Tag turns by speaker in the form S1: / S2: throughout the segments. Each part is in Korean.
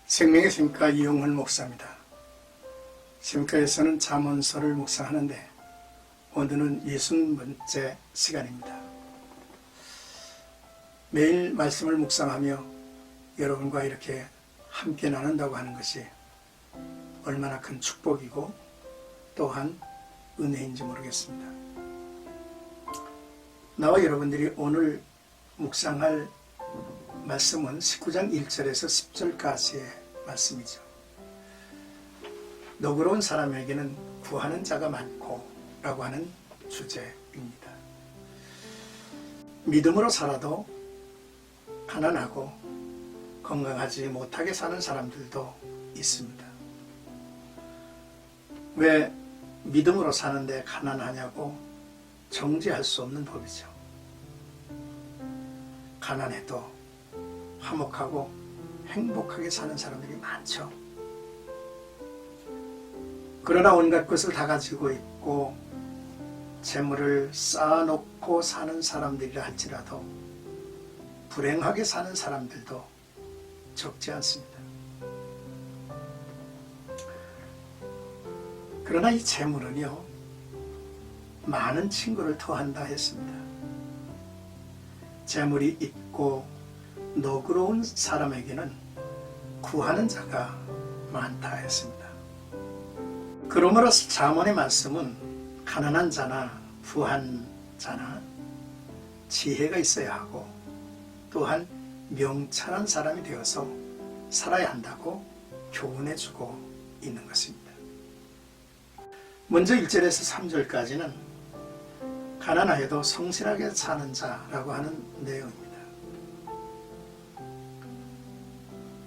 S1: 생명의 샘가 이용훈 목사입니다. 샘가에서는 잠언서를 묵상하는데 오늘은 60번째 시간입니다. 매일 말씀을 묵상하며 여러분과 이렇게 함께 나눈다고 하는 것이 얼마나 큰 축복이고 또한 은혜인지 모르겠습니다. 나와 여러분들이 오늘 묵상할 말씀은 19장 1절에서 10절까지의 말씀이죠. 너그러운 사람에게는 구하는 자가 많고 라고 하는 주제입니다. 믿음으로 살아도 가난하고 건강하지 못하게 사는 사람들도 있습니다. 왜 믿음으로 사는데 가난하냐고 정죄할 수 없는 법이죠. 가난해도 화목하고 행복하게 사는 사람들이 많죠. 그러나 온갖 것을 다 가지고 있고 재물을 쌓아놓고 사는 사람들이라 할지라도 불행하게 사는 사람들도 적지 않습니다. 그러나 이 재물은요, 많은 친구를 더한다 했습니다. 재물이 있고 너그러운 사람에게는 구하는 자가 많다 했습니다. 그러므로 잠언의 말씀은 가난한 자나 부한 자나 지혜가 있어야 하고 또한 명철한 사람이 되어서 살아야 한다고 교훈해주고 있는 것입니다. 먼저 1절에서 3절까지는 가난하여도 성실하게 사는 자라고 하는 내용입니다.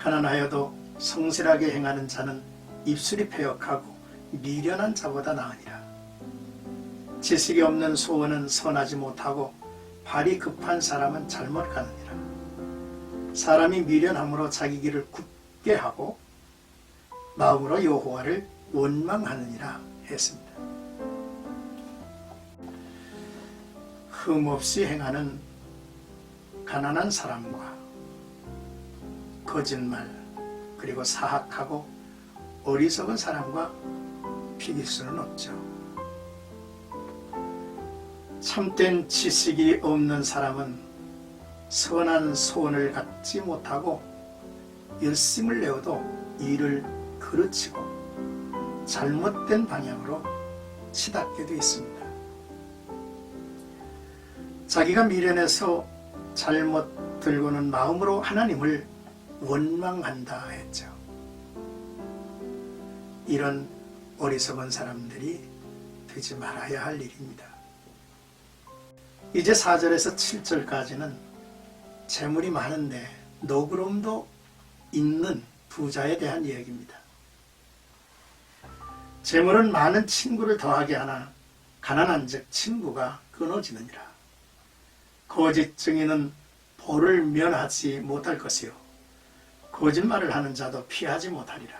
S1: 가난하여도 성실하게 행하는 자는 입술이 패역하고 미련한 자보다 나으니라. 지식이 없는 소원은 선하지 못하고 발이 급한 사람은 잘못 가느니라. 사람이 미련함으로 자기 길을 굳게 하고 마음으로 여호와를 원망하느니라 했습니다. 흠없이 행하는 가난한 사람과 거짓말 그리고 사악하고 어리석은 사람과 비길 수는 없죠. 참된 지식이 없는 사람은 선한 소원을 갖지 못하고 열심을 내어도 일을 그르치고 잘못된 방향으로 치닫게 되어 있습니다. 자기가 미련해서 잘못 들고는 마음으로 하나님을 원망한다 했죠. 이런 어리석은 사람들이 되지 말아야 할 일입니다. 이제 4절에서 7절까지는 재물이 많은데 너그러움도 있는 부자에 대한 이야기입니다. 재물은 많은 친구를 더하게 하나 가난한 즉 친구가 끊어지느니라. 거짓 증인은 벌을 면하지 못할 것이요 거짓말을 하는 자도 피하지 못하리라.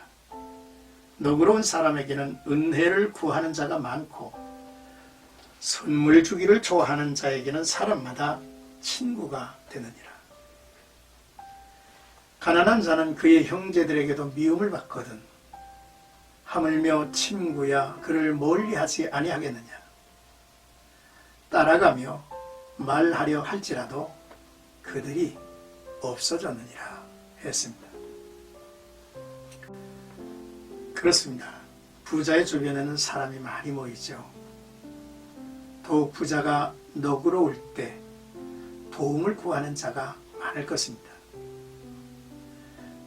S1: 너그러운 사람에게는 은혜를 구하는 자가 많고 선물 주기를 좋아하는 자에게는 사람마다 친구가 되느니라. 가난한 자는 그의 형제들에게도 미움을 받거든 하물며 친구야 그를 멀리하지 아니하겠느냐. 따라가며 말하려 할지라도 그들이 없어졌느니라 했습니다. 그렇습니다. 부자의 주변에는 사람이 많이 모이죠. 더욱 부자가 너그러울 때 도움을 구하는 자가 많을 것입니다.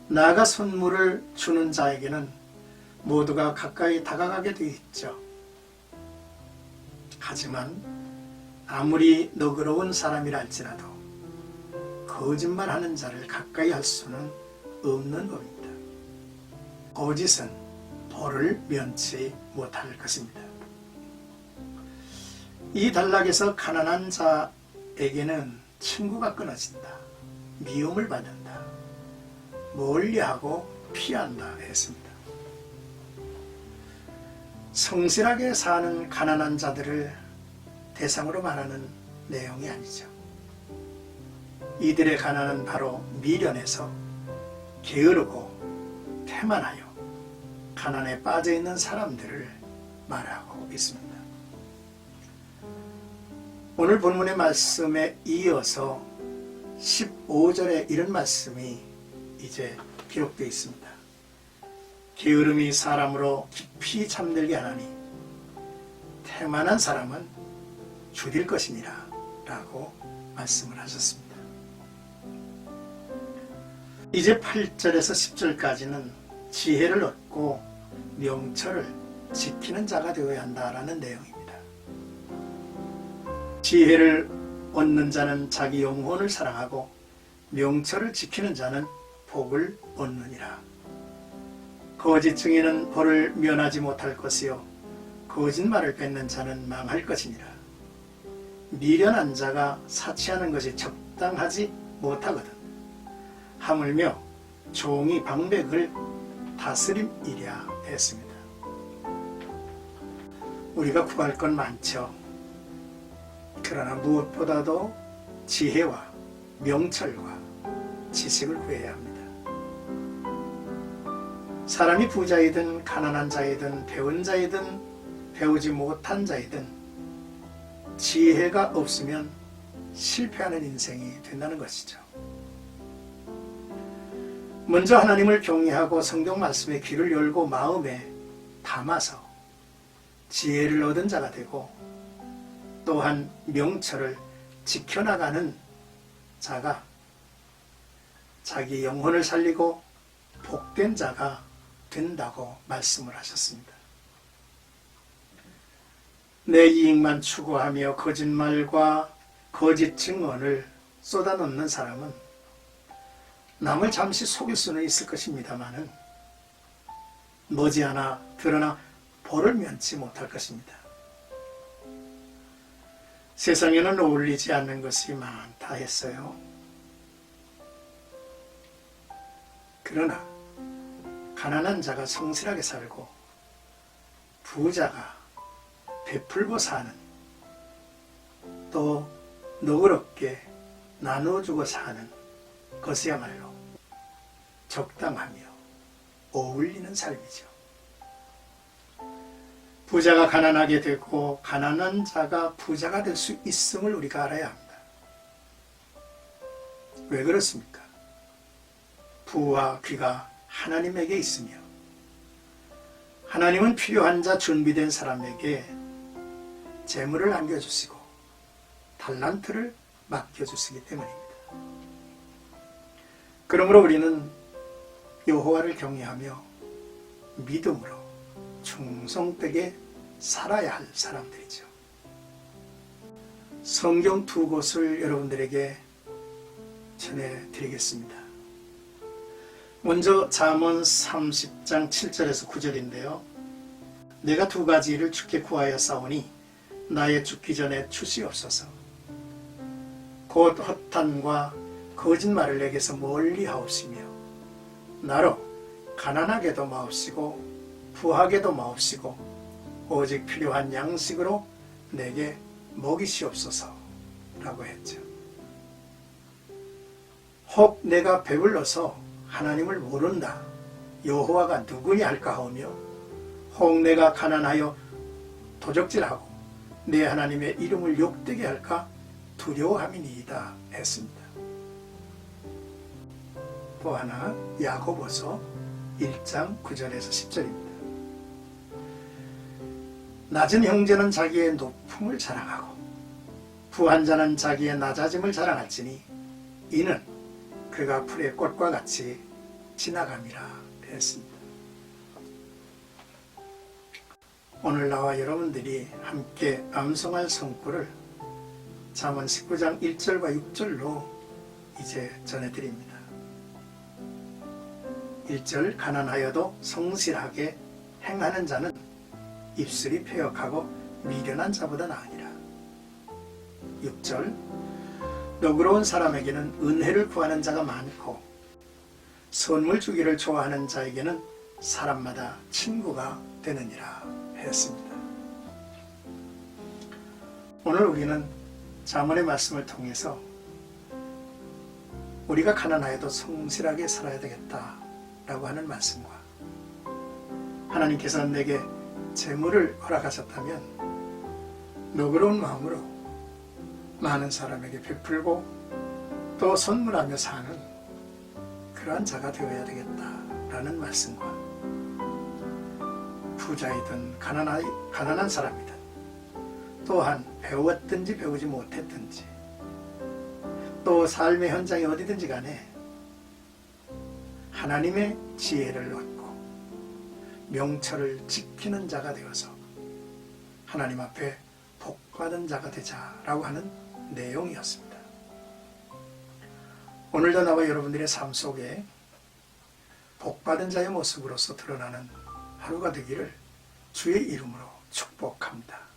S1: 나아가 선물을 주는 자에게는 모두가 가까이 다가가게 되어 있죠. 하지만 아무리 너그러운 사람이라 할지라도 거짓말하는 자를 가까이 할 수는 없는 법입니다. 거짓은 벌을 면치 못할 것입니다. 이 단락에서 가난한 자에게는 친구가 끊어진다, 미움을 받는다, 멀리하고 피한다 했습니다. 성실하게 사는 가난한 자들을 대상으로 말하는 내용이 아니죠. 이들의 가난은 바로 미련해서 게으르고 태만하여 가난에 빠져 있는 사람들을 말하고 있습니다. 오늘 본문의 말씀에 이어서 15절에 이런 말씀이 이제 기록되어 있습니다. 게으름이 사람으로 깊이 잠들게 하나니 태만한 사람은 죽일 것이니라 라고 말씀을 하셨습니다. 이제 8절에서 10절까지는 지혜를 얻고 명철을 지키는 자가 되어야 한다라는 내용입니다. 지혜를 얻는 자는 자기 영혼을 사랑하고 명철을 지키는 자는 복을 얻느니라. 거짓 증인은 벌을 면하지 못할 것이요 거짓말을 뱉는 자는 망할 것이니라. 미련한 자가 사치하는 것이 적당하지 못하거든 하물며 종이 방백을 다스림이랴 했습니다. 우리가 구할 건 많죠. 그러나 무엇보다도 지혜와 명철과 지식을 구해야 합니다. 사람이 부자이든 가난한 자이든 배운 자이든 배우지 못한 자이든 지혜가 없으면 실패하는 인생이 된다는 것이죠. 먼저 하나님을 경외하고 성경 말씀에 귀를 열고 마음에 담아서 지혜를 얻은 자가 되고 또한 명철을 지켜나가는 자가 자기 영혼을 살리고 복된 자가 된다고 말씀을 하셨습니다. 내 이익만 추구하며 거짓말과 거짓 증언을 쏟아놓는 사람은 남을 잠시 속일 수는 있을 것입니다마는 머지않아 드러나 벌을 면치 못할 것입니다. 세상에는 어울리지 않는 것이 많다 했어요. 그러나 가난한 자가 성실하게 살고 부자가 베풀고 사는, 또 너그럽게 나눠주고 사는 것이야말로 적당하며 어울리는 삶이죠. 부자가 가난하게 되고 가난한 자가 부자가 될 수 있음을 우리가 알아야 합니다. 왜 그렇습니까? 부와 귀가 하나님에게 있으며 하나님은 필요한 자 준비된 사람에게 재물을 남겨주시고 달란트를 맡겨주시기 때문입니다. 그러므로 우리는 여호와를 경외하며 믿음으로 충성되게 살아야 할 사람들이죠. 성경 두 곳을 여러분들에게 전해드리겠습니다. 먼저 잠언 30장 7절에서 9절인데요. 내가 두 가지 일을 주께 구하여 싸우니 나의 죽기 전에 주시옵소서. 곧 허탄과 거짓말을 내게서 멀리 하옵시며 나로 가난하게도 마옵시고 부하게도 마옵시고 오직 필요한 양식으로 내게 먹이시옵소서 라고 했죠. 혹 내가 배불러서 하나님을 모른다, 여호와가 누구냐 할까 하오며 혹 내가 가난하여 도적질하고 내 하나님의 이름을 욕되게 할까 두려워함이니이다 했습니다. 또 하나 야고보서 1장 9절에서 10절입니다. 낮은 형제는 자기의 높음을 자랑하고 부한 자는 자기의 낮아짐을 자랑할지니 이는 그가 풀의 꽃과 같이 지나감이라 했습니다. 오늘 나와 여러분들이 함께 암송할 성구를 잠언 19장 1절과 6절로 이제 전해드립니다. 1절 가난하여도 성실하게 행하는 자는 입술이 패역하고 미련한 자보다 나으니라. 6절 너그러운 사람에게는 은혜를 구하는 자가 많고 선물 주기를 좋아하는 자에게는 사람마다 친구가 되느니라 했습니다. 오늘 우리는 잠언의 말씀을 통해서 우리가 가난하여도 성실하게 살아야 되겠다 라고 하는 말씀과 하나님께서 내게 재물을 허락하셨다면 너그러운 마음으로 많은 사람에게 베풀고 또 선물하며 사는 그러한 자가 되어야 되겠다라는 말씀과 부자이든 가난한 사람이든 또한 배웠든지 배우지 못했든지 또 삶의 현장이 어디든지 간에 하나님의 지혜를 얻고 명철을 지키는 자가 되어서 하나님 앞에 복받은 자가 되자라고 하는 내용이었습니다. 오늘도 나와 여러분들의 삶 속에 복받은 자의 모습으로서 드러나는 하루가 되기를 주의 이름으로 축복합니다.